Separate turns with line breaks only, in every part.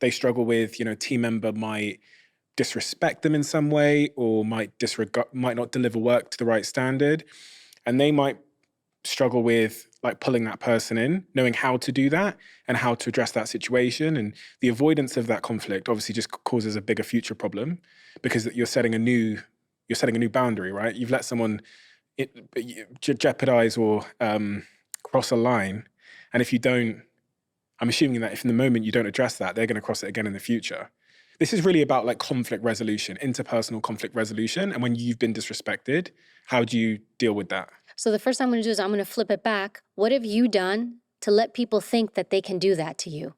they struggle with, team member might disrespect them in some way or might not deliver work to the right standard. And they might struggle with like pulling that person in, knowing how to do that and how to address that situation. And the avoidance of that conflict obviously just causes a bigger future problem because you're setting a new boundary, right? You've let someone jeopardize or cross a line. And if you don't, I'm assuming that if in the moment you don't address that, they're going to cross it again in the future. This is really about like conflict resolution, interpersonal conflict resolution. And when you've been disrespected, how do you deal with that?
So the first thing I'm going to do is I'm going to flip it back. What have you done to let people think that they can do that to you?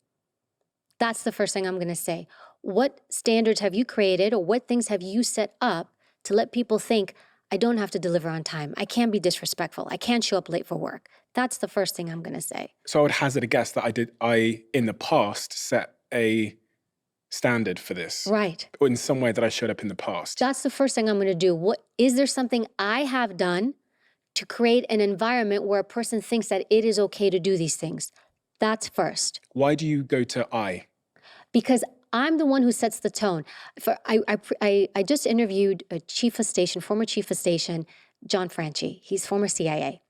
That's the first thing I'm going to say. What standards have you created or what things have you set up to let people think, I don't have to deliver on time. I can't be disrespectful. I can't show up late for work. That's the first thing I'm going to say.
So I would hazard a guess that I in the past set a standard for this.
Right.
Or in some way that I showed up in the past.
That's the first thing I'm going to do. Is there something I have done to create an environment where a person thinks that it is okay to do these things? That's first.
Why do you go to I?
Because I'm the one who sets the tone. I just interviewed a former chief of station, John Franchi. He's former CIA.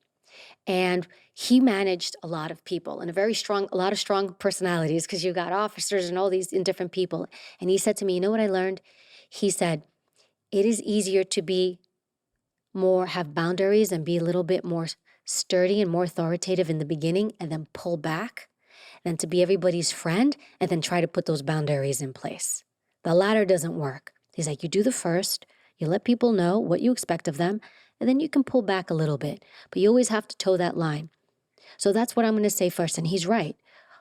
And he managed a lot of people and a lot of strong personalities because you got officers and all these different people. And he said to me, you know what I learned? He said, it is easier to have boundaries and be a little bit more sturdy and more authoritative in the beginning and then pull back than to be everybody's friend and then try to put those boundaries in place. The latter doesn't work. He's like, you do the first, you let people know what you expect of them, and then you can pull back a little bit. But you always have to toe that line. So that's what I'm going to say first, and he's right.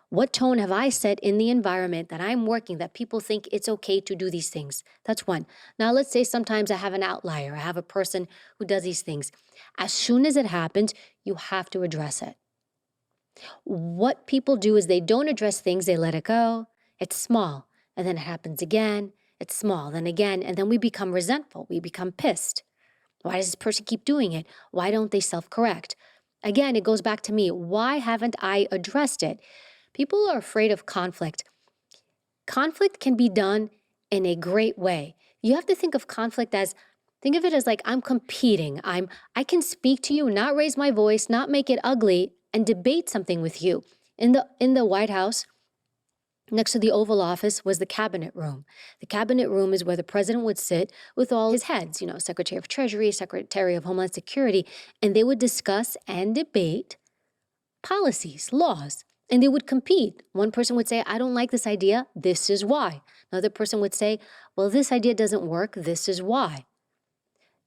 What tone have I set in the environment that I'm working that people think it's okay to do these things? That's one. Now, let's say sometimes I have an outlier. I have a person who does these things. As soon as it happens, you have to address it. What people do is they don't address things. They let it go. It's small. And then it happens again. It's small. Then again. And then we become resentful. We become pissed. Why does this person keep doing it? Why don't they self-correct? Again, it goes back to me. Why haven't I addressed it? People are afraid of conflict. Conflict can be done in a great way. You have to think of it as like I'm competing. I can speak to you, not raise my voice, not make it ugly, and debate something with you. In the White House, next to the Oval Office was the cabinet room. The cabinet room is where the president would sit with all his heads, Secretary of Treasury, Secretary of Homeland Security, and they would discuss and debate policies, laws. And they would compete. One person would say, I don't like this idea. This is why. Another person would say, well, this idea doesn't work. This is why.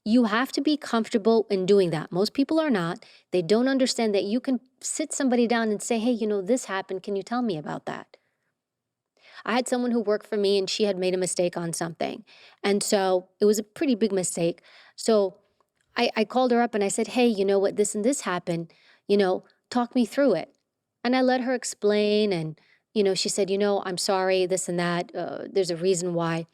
You have to be comfortable in doing that. Most people are not. They don't understand that you can sit somebody down and say, hey, this happened. Can you tell me about that? I had someone who worked for me and she had made a mistake on something. And so it was a pretty big mistake. So I called her up and I said, hey, you know what, this and this happened. Talk me through it. And I let her explain, and, she said, I'm sorry, this and that. There's a reason why.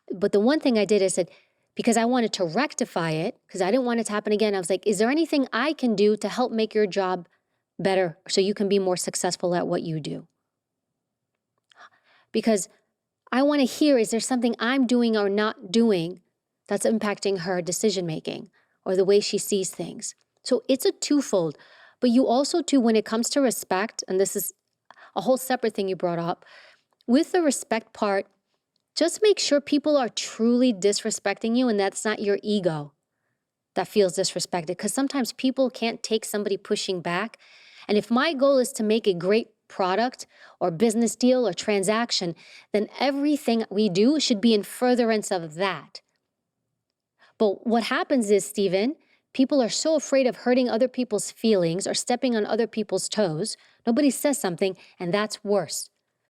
But the one thing I did, I said, because I wanted to rectify it, because I didn't want it to happen again, I was like, is there anything I can do to help make your job better so you can be more successful at what you do? Because I want to hear, is there something I'm doing or not doing that's impacting her decision-making or the way she sees things? So it's a twofold. But you also, too, when it comes to respect, and this is a whole separate thing you brought up, with the respect part, just make sure people are truly disrespecting you and that's not your ego that feels disrespected. Because sometimes people can't take somebody pushing back. And if my goal is to make a great product or business deal or transaction, then everything we do should be in furtherance of that. But what happens is, Stephen, people are so afraid of hurting other people's feelings or stepping on other people's toes. Nobody says something, and that's worse.